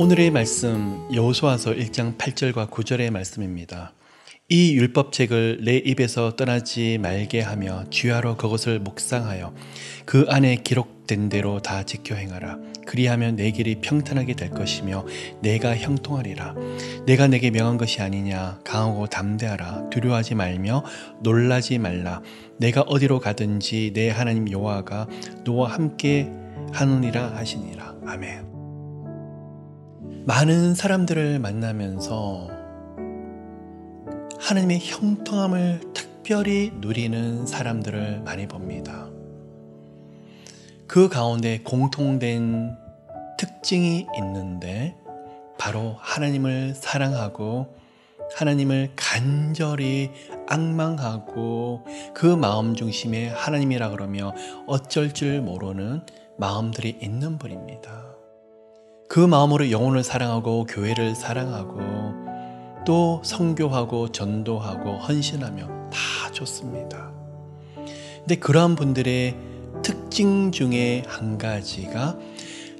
오늘의 말씀 여호수아서 1장 8절과 9절의 말씀입니다. 이 율법책을 내 입에서 떠나지 말게 하며 주야로 그것을 묵상하여 그 안에 기록된 대로 다 지켜 행하라. 그리하면 내 길이 평탄하게 될 것이며 내가 형통하리라. 내가 내게 명한 것이 아니냐. 강하고 담대하라. 두려워하지 말며 놀라지 말라. 내가 어디로 가든지 내 하나님 여호와가 너와 함께 하느니라 하시니라. 아멘. 많은 사람들을 만나면서 하나님의 형통함을 특별히 누리는 사람들을 많이 봅니다. 그 가운데 공통된 특징이 있는데 바로 하나님을 사랑하고 하나님을 간절히 앙망하고 그 마음 중심에 하나님이라 그러며 어쩔 줄 모르는 마음들이 있는 분입니다. 그 마음으로 영혼을 사랑하고 교회를 사랑하고 또 선교하고 전도하고 헌신하며 다 좋습니다. 근데 그러한 분들의 특징 중에 한 가지가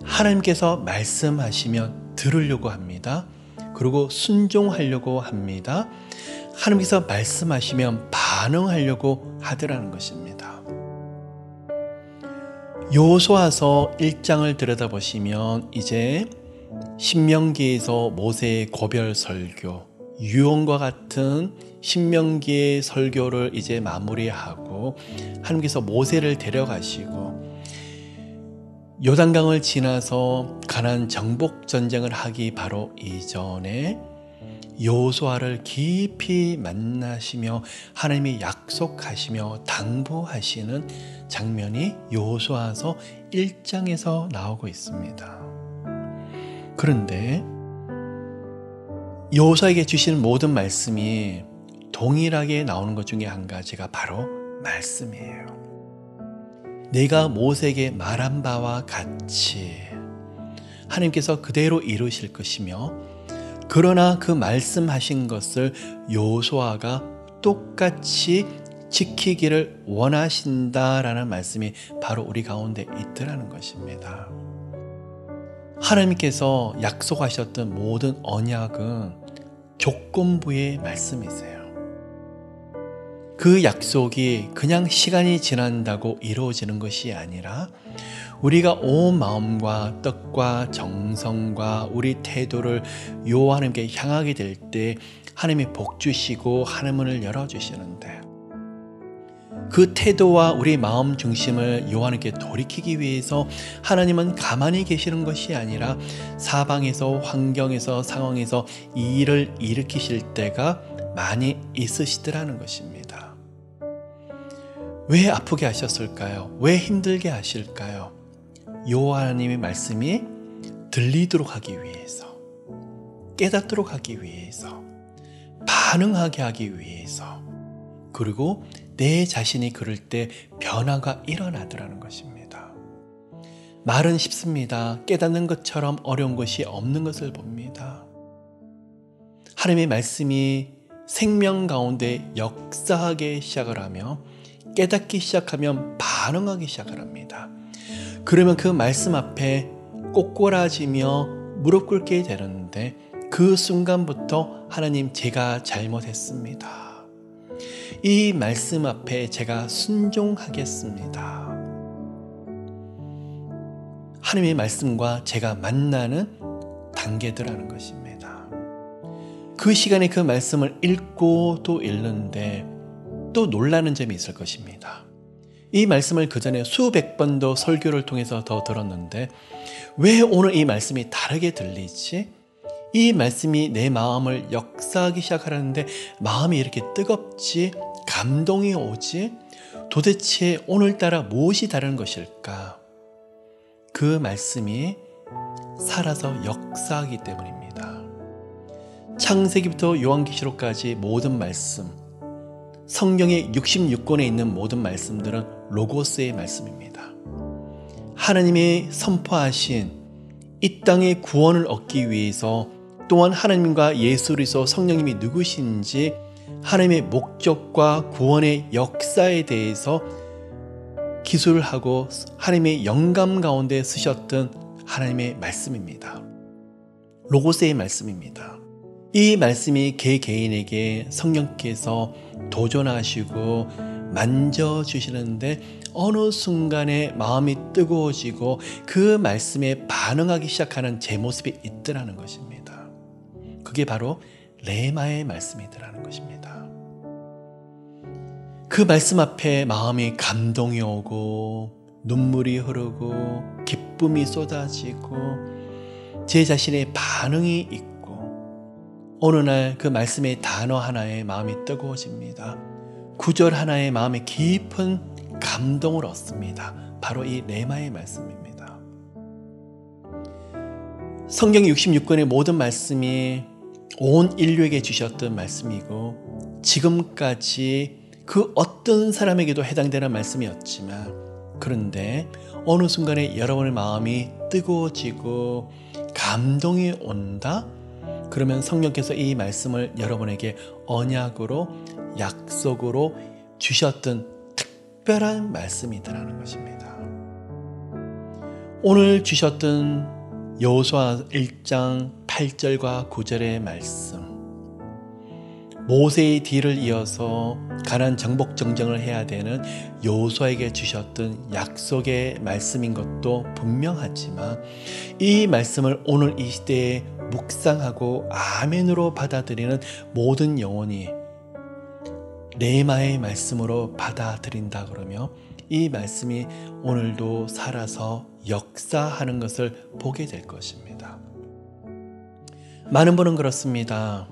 하나님께서 말씀하시면 들으려고 합니다. 그리고 순종하려고 합니다. 하나님께서 말씀하시면 반응하려고 하더라는 것입니다. 여호수아서 1장을 들여다보시면 이제 신명기에서 모세의 고별 설교, 유언과 같은 신명기의 설교를 이제 마무리하고 하나님께서 모세를 데려가시고 요단강을 지나서 가나안 정복 전쟁을 하기 바로 이전에 여호수아를 깊이 만나시며 하나님이 약속하시며 당부하시는 장면이 여호수아서 1장에서 나오고 있습니다. 그런데 여호수아에게 주신 모든 말씀이 동일하게 나오는 것 중에 한 가지가 바로 말씀이에요. 내가 모세에게 말한 바와 같이 하나님께서 그대로 이루실 것이며 그러나 그 말씀하신 것을 여호수아가 똑같이 지키기를 원하신다라는 말씀이 바로 우리 가운데 있더라는 것입니다. 하나님께서 약속하셨던 모든 언약은 조건부의 말씀이세요. 그 약속이 그냥 시간이 지난다고 이루어지는 것이 아니라 우리가 온 마음과 뜻과 정성과 우리 태도를 여호와 하나님께 향하게 될 때 하나님이 복 주시고 하늘문을 열어주시는데 그 태도와 우리 마음 중심을 여호와 하나님께 돌이키기 위해서 하나님은 가만히 계시는 것이 아니라 사방에서 환경에서 상황에서 이 일을 일으키실 때가 많이 있으시더라는 것입니다. 왜 아프게 하셨을까요? 왜 힘들게 하실까요? 여호와 하나님의 말씀이 들리도록 하기 위해서, 깨닫도록 하기 위해서, 반응하게 하기 위해서, 그리고 내 자신이 그럴 때 변화가 일어나더라는 것입니다. 말은 쉽습니다. 깨닫는 것처럼 어려운 것이 없는 것을 봅니다. 하나님의 말씀이 생명 가운데 역사하기 시작을 하며 깨닫기 시작하면 반응하기 시작을 합니다. 그러면 그 말씀 앞에 꼬꾸라지며 무릎 꿇게 되는데 그 순간부터 하나님 제가 잘못했습니다. 이 말씀 앞에 제가 순종하겠습니다. 하나님의 말씀과 제가 만나는 단계들라는 것입니다. 그 시간에 그 말씀을 읽고 또 읽는데 또 놀라는 점이 있을 것입니다. 이 말씀을 그 전에 수백 번도 설교를 통해서 더 들었는데 왜 오늘 이 말씀이 다르게 들리지? 이 말씀이 내 마음을 역사하기 시작하는데 마음이 이렇게 뜨겁지? 감동이 오지? 도대체 오늘따라 무엇이 다른 것일까? 그 말씀이 살아서 역사하기 때문입니다. 창세기부터 요한계시록까지 모든 말씀, 성경의 66권에 있는 모든 말씀들은 로고스의 말씀입니다. 하나님이 선포하신 이 땅의 구원을 얻기 위해서 또한 하나님과 예수 그리스도 성령님이 누구신지 하나님의 목적과 구원의 역사에 대해서 기술하고 하나님의 영감 가운데 쓰셨던 하나님의 말씀입니다. 로고스의 말씀입니다. 이 말씀이 개개인에게 성령께서 도전하시고 만져주시는데 어느 순간에 마음이 뜨거워지고 그 말씀에 반응하기 시작하는 제 모습이 있더라는 것입니다. 그게 바로 레마의 말씀이더라는 것입니다. 그 말씀 앞에 마음이 감동이 오고 눈물이 흐르고 기쁨이 쏟아지고 제 자신의 반응이 있고 어느 날 그 말씀의 단어 하나에 마음이 뜨거워집니다. 구절 하나에 마음에 깊은 감동을 얻습니다. 바로 이 레마의 말씀입니다. 성경 66권의 모든 말씀이 온 인류에게 주셨던 말씀이고 지금까지 그 어떤 사람에게도 해당되는 말씀이었지만 그런데 어느 순간에 여러분의 마음이 뜨거워지고 감동이 온다? 그러면 성령께서 이 말씀을 여러분에게 언약으로 약속으로 주셨던 특별한 말씀이더라는 것입니다. 오늘 주셨던 여호수아 1장 8절과 9절의 말씀, 모세의 뒤를 이어서 가나안 정복 정정을 해야 되는 여호수아에게 주셨던 약속의 말씀인 것도 분명하지만 이 말씀을 오늘 이 시대에 묵상하고 아멘으로 받아들이는 모든 영혼이 레마의 말씀으로 받아들인다 그러며 이 말씀이 오늘도 살아서 역사하는 것을 보게 될 것입니다. 많은 분은 그렇습니다.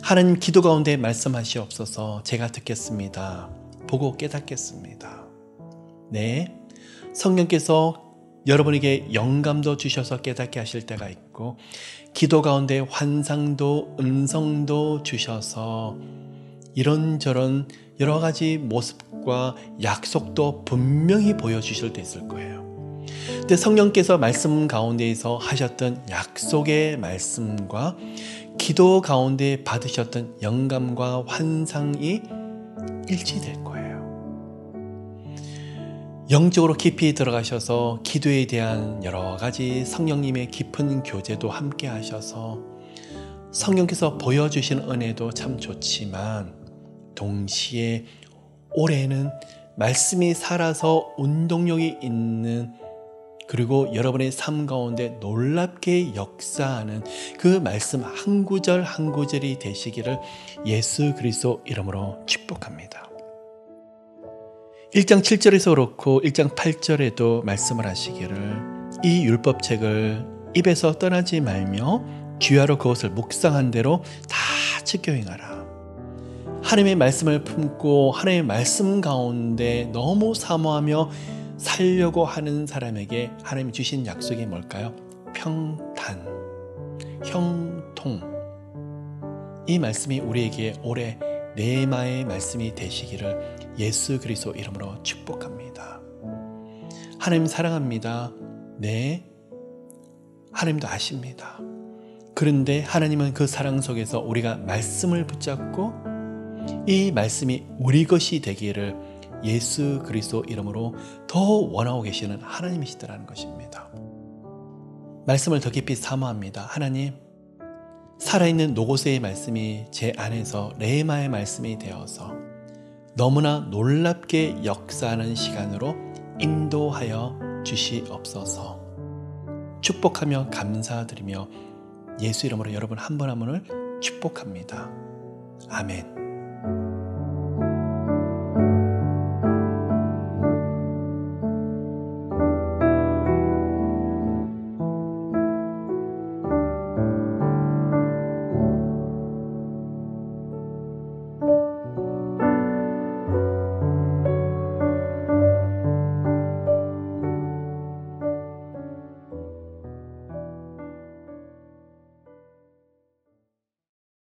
하나님 기도 가운데 말씀하시옵소서. 제가 듣겠습니다. 보고 깨닫겠습니다. 네, 성령께서 여러분에게 영감도 주셔서 깨닫게 하실 때가 있고 기도 가운데 환상도 음성도 주셔서 이런저런 여러 가지 모습과 약속도 분명히 보여주실 때 있을 거예요. 근데 성령께서 말씀 가운데에서 하셨던 약속의 말씀과 기도 가운데 받으셨던 영감과 환상이 일치될 거예요. 영적으로 깊이 들어가셔서 기도에 대한 여러 가지 성령님의 깊은 교제도 함께 하셔서 성령께서 보여주신 은혜도 참 좋지만 동시에 올해는 말씀이 살아서 운동력이 있는 그리고 여러분의 삶 가운데 놀랍게 역사하는 그 말씀 한 구절 한 구절이 되시기를 예수 그리스도 이름으로 축복합니다. 1장 7절에서 그렇고 1장 8절에도 말씀을 하시기를 이 율법책을 입에서 떠나지 말며 귀하로 그것을 묵상한 대로 다 지켜 행하라. 하나님의 말씀을 품고 하나님의 말씀 가운데 너무 사모하며 살려고 하는 사람에게 하나님이 주신 약속이 뭘까요? 평탄, 형통. 이 말씀이 우리에게 올해 레마의 말씀이 되시기를 예수 그리스도 이름으로 축복합니다. 하나님 사랑합니다. 네, 하나님도 아십니다. 그런데 하나님은 그 사랑 속에서 우리가 말씀을 붙잡고 이 말씀이 우리 것이 되기를 예수 그리스도 이름으로 더 원하고 계시는 하나님이시더라는 것입니다. 말씀을 더 깊이 사모합니다. 하나님, 살아있는 로고스의 말씀이 제 안에서 레마의 말씀이 되어서 너무나 놀랍게 역사하는 시간으로 인도하여 주시옵소서. 축복하며 감사드리며 예수 이름으로 여러분 한 분 한 분을 축복합니다. 아멘.